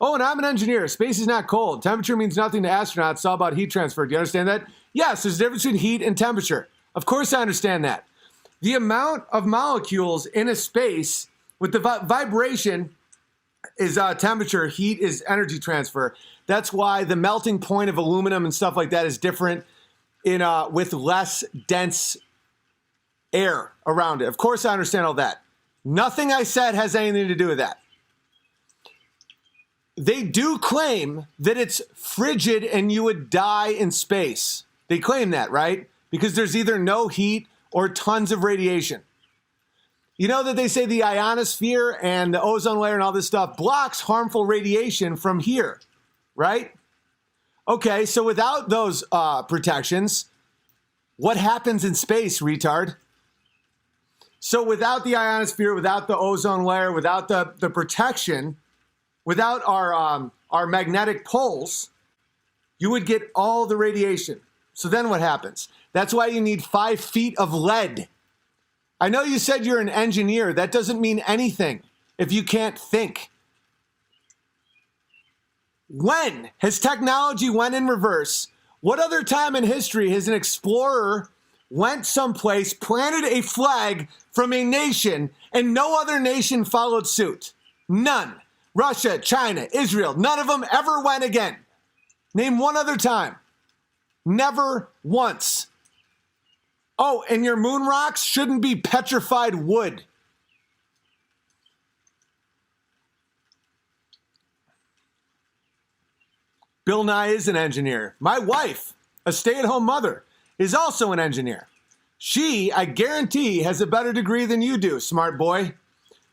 Oh, and I'm an engineer. Space is not cold. Temperature means nothing to astronauts. It's all about heat transfer. Do you understand that? Yes, there's a difference between heat and temperature. Of course I understand that. The amount of molecules in a space with the vibration is temperature, heat is energy transfer. That's why the melting point of aluminum and stuff like that is different with less dense air around it. Of course I understand all that. Nothing I said has anything to do with that. They do claim that it's frigid and you would die in space. They claim that, right? Because there's either no heat or tons of radiation. You know that they say the ionosphere and the ozone layer and all this stuff blocks harmful radiation from here, right? Okay, so without those protections, what happens in space, retard? So without the ionosphere, without the ozone layer, without the protection, without our magnetic poles, you would get all the radiation. So then what happens? That's why you need 5 feet of lead. I know you said you're an engineer. That doesn't mean anything if you can't think. When has technology went in reverse? What other time in history has an explorer went someplace, planted a flag from a nation, and no other nation followed suit? None. Russia, China, Israel, none of them ever went again. Name one other time. Never once. Oh, and your moon rocks shouldn't be petrified wood. Bill Nye is an engineer. My wife, a stay-at-home mother, is also an engineer. She, I guarantee, has a better degree than you do, smart boy.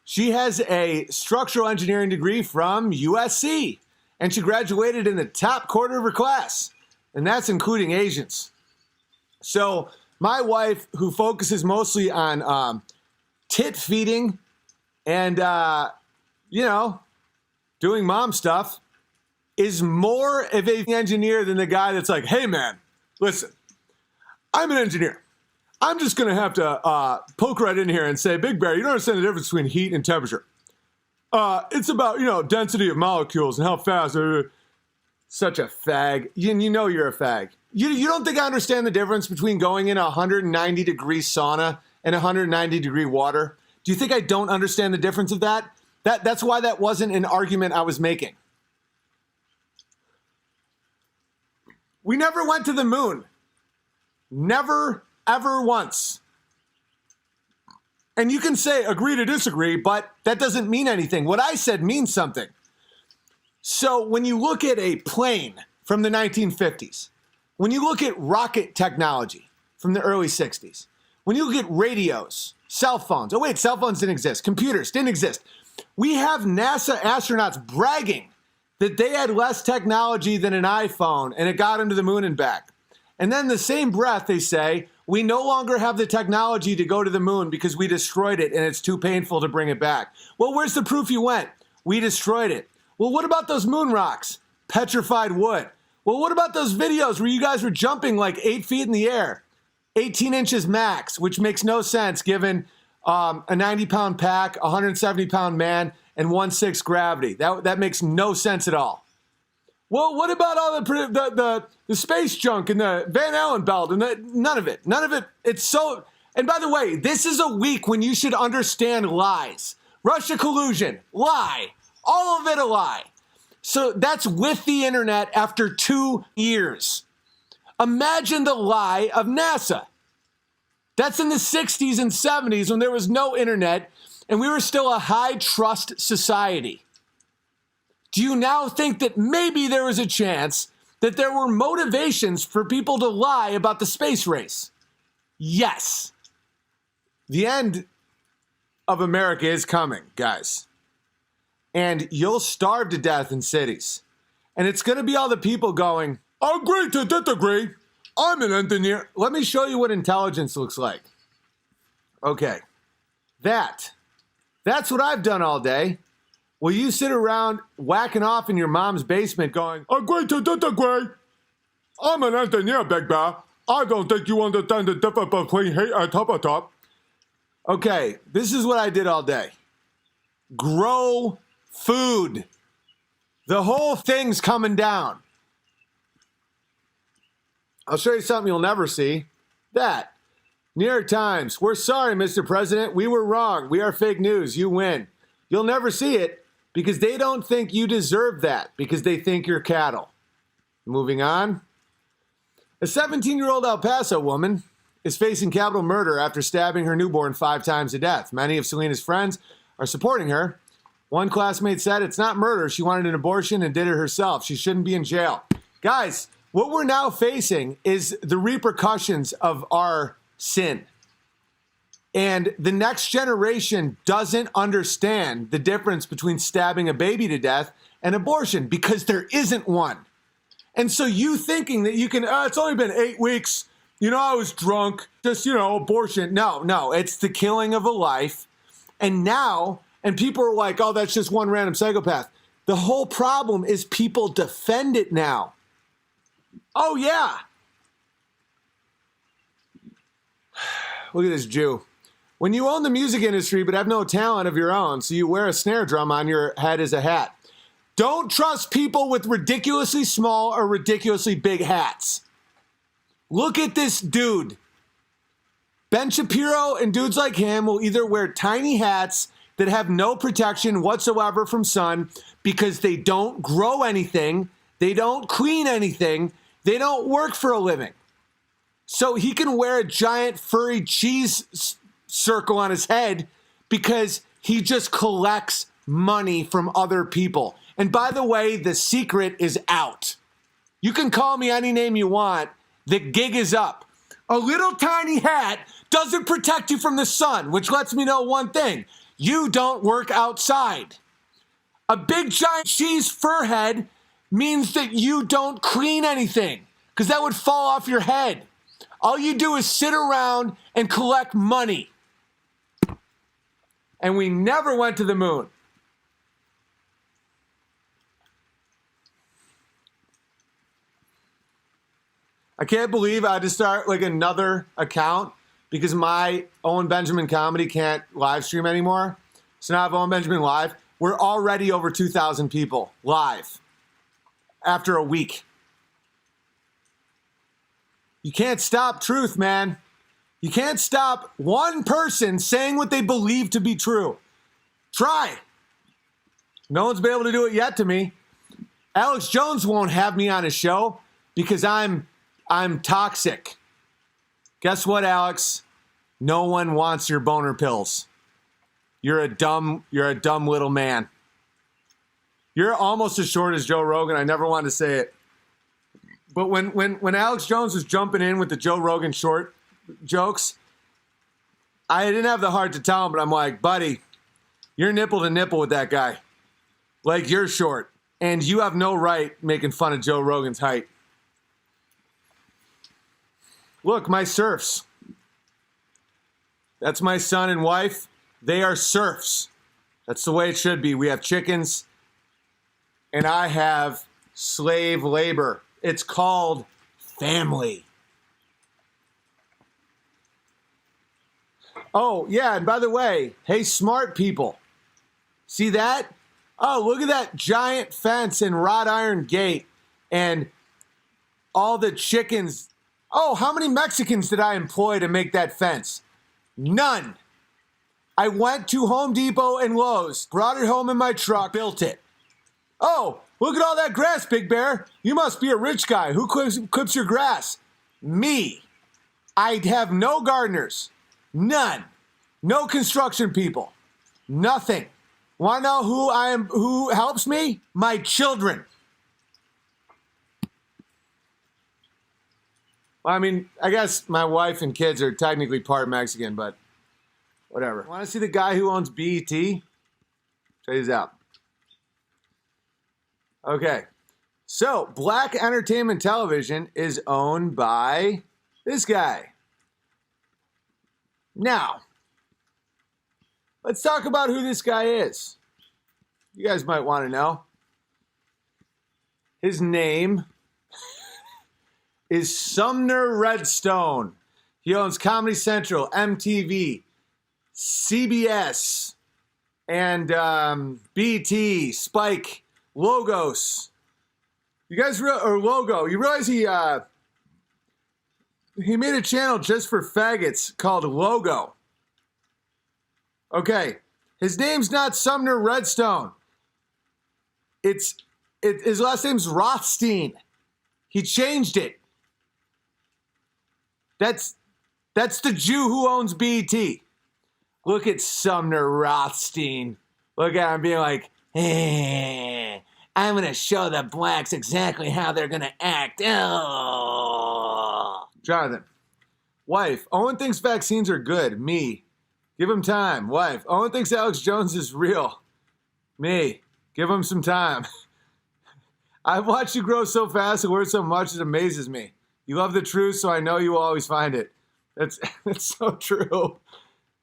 She has a structural engineering degree from USC, and she graduated in the top quarter of her class, and that's including Asians. So my wife, who focuses mostly on tit feeding and, doing mom stuff, is more of an engineer than the guy that's like, hey, man, listen, I'm an engineer. I'm just going to have to poke right in here and say, Big Bear, you don't understand the difference between heat and temperature. It's about, density of molecules and how fast. Such a fag. You know you're a fag. You don't think I understand the difference between going in a 190-degree sauna and 190-degree water? Do you think I don't understand the difference of that? That's why that wasn't an argument I was making. We never went to the moon. Never, ever once. And you can say agree to disagree, but that doesn't mean anything. What I said means something. So when you look at a plane from the 1950s, when you look at rocket technology from the early 60s, when you look at radios, cell phones, cell phones didn't exist, computers didn't exist. We have NASA astronauts bragging that they had less technology than an iPhone and it got them to the moon and back. And then in the same breath, they say, we no longer have the technology to go to the moon because we destroyed it and it's too painful to bring it back. Well, where's the proof you went? We destroyed it. Well, what about those moon rocks? Petrified wood. Well, what about those videos where you guys were jumping like 8 feet in the air? 18 inches max, which makes no sense given a 90-pound pack, a 170-pound man, and 1/6 gravity. That makes no sense at all. Well, what about all the space junk and the Van Allen belt and none of it? None of it. It's so. And by the way, this is a week when you should understand lies. Russia collusion, lie. All of it a lie. So that's with the internet after 2 years. Imagine the lie of NASA. That's in the 60s and 70s when there was no internet and we were still a high trust society. Do you now think that maybe there was a chance that there were motivations for people to lie about the space race? Yes. The end of America is coming, guys. And you'll starve to death in cities. And it's going to be all the people going, agree to disagree. I'm an engineer. Let me show you what intelligence looks like. Okay. That's what I've done all day. Well, you sit around whacking off in your mom's basement going, agree to disagree. I'm an engineer, Big Bear. I don't think you understand the difference between heat and temperature. Okay, this is what I did all day. Grow food. The whole thing's coming down. I'll show you something you'll never see. That. New York Times. We're sorry, Mr. President. We were wrong. We are fake news. You win. You'll never see it because they don't think you deserve that because they think you're cattle. Moving on. A 17-year-old El Paso woman is facing capital murder after stabbing her newborn 5 times to death. Many of Selena's friends are supporting her. One classmate said, "It's not murder. She wanted an abortion and did it herself. She shouldn't be in jail." Guys, what we're now facing is the repercussions of our sin. And the next generation doesn't understand the difference between stabbing a baby to death and abortion because there isn't one. And so you thinking that you can, it's only been 8 weeks, I was drunk, just, abortion. No, it's the killing of a life. And now, and people are like, oh, that's just one random psychopath. The whole problem is people defend it now. Oh, yeah. Look at this Jew. When you own the music industry but have no talent of your own, so you wear a snare drum on your head as a hat. Don't trust people with ridiculously small or ridiculously big hats. Look at this dude. Ben Shapiro and dudes like him will either wear tiny hats that have no protection whatsoever from sun because they don't grow anything, they don't clean anything, they don't work for a living. So he can wear a giant furry cheese circle on his head because he just collects money from other people. And by the way, the secret is out. You can call me any name you want. The gig is up. A little tiny hat doesn't protect you from the sun, which lets me know one thing. You don't work outside. A big giant cheese fur head means that you don't clean anything because that would fall off your head. All you do is sit around and collect money. And we never went to the moon. I can't believe I had to start like another account because my Owen Benjamin comedy can't live stream anymore. So now I have Owen Benjamin live. We're already over 2,000 people live after a week. You can't stop truth, man. You can't stop one person saying what they believe to be true. Try. No one's been able to do it yet to me. Alex Jones won't have me on his show because I'm toxic. Guess what, Alex? No one wants your boner pills. You're a dumb little man. You're almost as short as Joe Rogan. I never wanted to say it. But when Alex Jones was jumping in with the Joe Rogan short jokes, I didn't have the heart to tell him, but I'm like, buddy, you're nipple to nipple with that guy. Like, you're short. And you have no right making fun of Joe Rogan's height. Look, my serfs. That's my son and wife. They are serfs. That's the way it should be. We have chickens, and I have slave labor. It's called family. Oh, yeah, and by the way, hey, smart people. See that? Oh, look at that giant fence and wrought iron gate and all the chickens. Oh, how many Mexicans did I employ to make that fence? None. I went to Home Depot and Lowe's, brought it home in my truck, built it. Oh, look at all that grass, Big Bear. You must be a rich guy. Who clips your grass? Me. I have no gardeners. None. No construction people. Nothing. Want to know who helps me? My children. Well, I mean, I guess my wife and kids are technically part Mexican, but whatever. Want to see the guy who owns BET? Check this out. Okay. So, Black Entertainment Television is owned by this guy. Now, let's talk about who this guy is. You guys might want to know. His name is Sumner Redstone. He owns Comedy Central, MTV, CBS, and BT, Spike, Logos. You guys or Logo? You realize he made a channel just for faggots called Logo. Okay, his name's not Sumner Redstone. His last name's Rothstein. He changed it. That's the Jew who owns BET. Look at Sumner Rothstein. Look at him being like, hey, I'm going to show the blacks exactly how they're going to act. Oh. Jonathan. Wife, Owen thinks vaccines are good. Me. Give him time. Wife, Owen thinks Alex Jones is real. Me. Give him some time. I've watched you grow so fast and learn so much, it amazes me. You love the truth, so I know you will always find it. That's so true.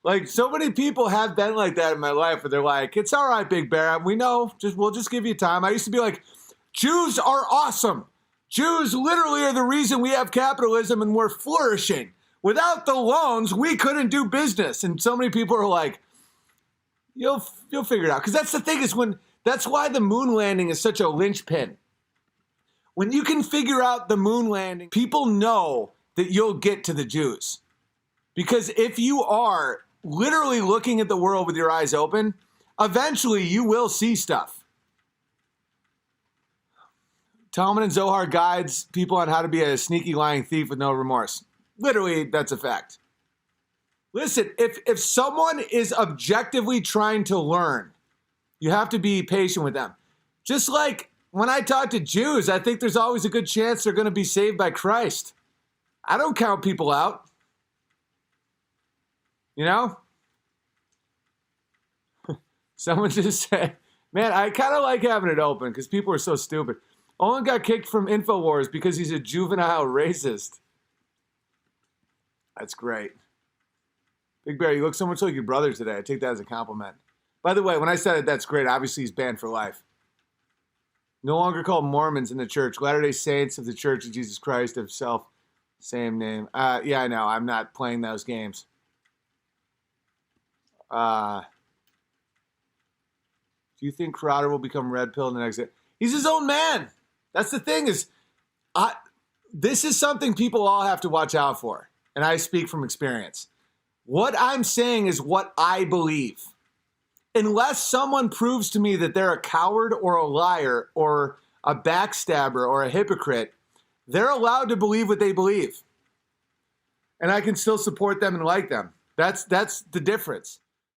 Like, so many people have been like that in my life where they're like, it's all right, Big Bear. We know. We'll just give you time. I used to be like, Jews are awesome. Jews literally are the reason we have capitalism and we're flourishing. Without the loans, we couldn't do business. And so many people are like, you'll figure it out. Because that's the thing that's why the moon landing is such a linchpin. When you can figure out the moon landing, people know that you'll get to the Jews. Because if you are literally looking at the world with your eyes open, eventually you will see stuff. Talmud and Zohar guides people on how to be a sneaky lying thief with no remorse. Literally, that's a fact. Listen, if someone is objectively trying to learn, you have to be patient with them. Just like when I talk to Jews, I think there's always a good chance they're going to be saved by Christ. I don't count people out. You know? Someone just said, man, I kind of like having it open because people are so stupid. Owen got kicked from InfoWars because he's a juvenile racist. That's great. Big Bear, you look so much like your brother today. I take that as a compliment. By the way, when I said it, that's great. Obviously, he's banned for life. No longer called Mormons in the church. Latter-day Saints of the Church of Jesus Christ himself. Same name. Yeah, I know. I'm not playing those games. Do you think Crowder will become red pill in the next day? He's his own man. That's the thing is, this is something people all have to watch out for. And I speak from experience. What I'm saying is what I believe. Unless someone proves to me that they're a coward or a liar or a backstabber or a hypocrite, they're allowed to believe what they believe. And I can still support them and like them. That's the difference.